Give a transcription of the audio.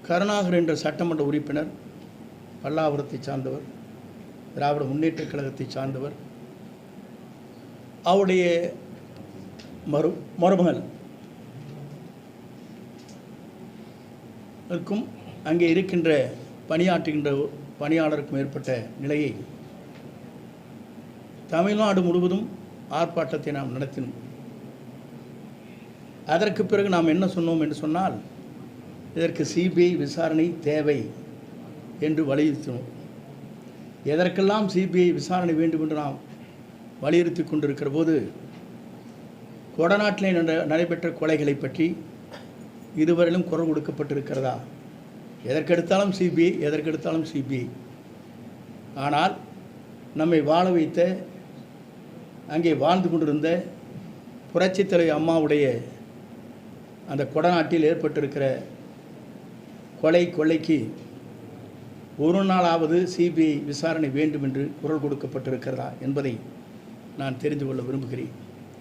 கருணாகர் என்ற சட்டமன்ற உறுப்பினர் பல்லாவரத்தை சார்ந்தவர், திராவிட முன்னேற்றக் கழகத்தை சார்ந்தவர். அவருடைய மருமகள் அங்கே இருக்கின்ற பணியாற்றுகின்ற பணியாளருக்கும் ஏற்பட்ட நிலையை தமிழ்நாடு முழுவதும் ஆர்ப்பாட்டத்தை நாம் நடத்தினோம். அதற்கு பிறகு நாம் என்ன சொன்னோம் என்று சொன்னால், இதற்கு சிபிஐ விசாரணை தேவை என்று வலியுறுத்தினோம். எதற்கெல்லாம் சிபிஐ விசாரணை வேண்டும் என்று நாம் வலியுறுத்தி கொண்டிருக்கிற போது, கொடநாட்டிலே நடைபெற்ற கொலைகளை பற்றி இதுவரையிலும் குரல் கொடுக்கப்பட்டிருக்கிறதா? எதற்கெடுத்தாலும் சிபிஐ, எதற்கெடுத்தாலும் சிபிஐ. ஆனால் நம்மை வாழ வைத்த, அங்கே வாழ்ந்து கொண்டிருந்த புரட்சித் தலைவி அம்மாவுடைய அந்த கொடநாட்டில் ஏற்பட்டிருக்கிற கொள்ளைக்கு ஒரு நாளாவது சிபிஐ விசாரணை வேண்டும் என்று குரல் கொடுக்கப்பட்டிருக்கிறதா என்பதை நான் தெரிந்து கொள்ள விரும்புகிறேன்.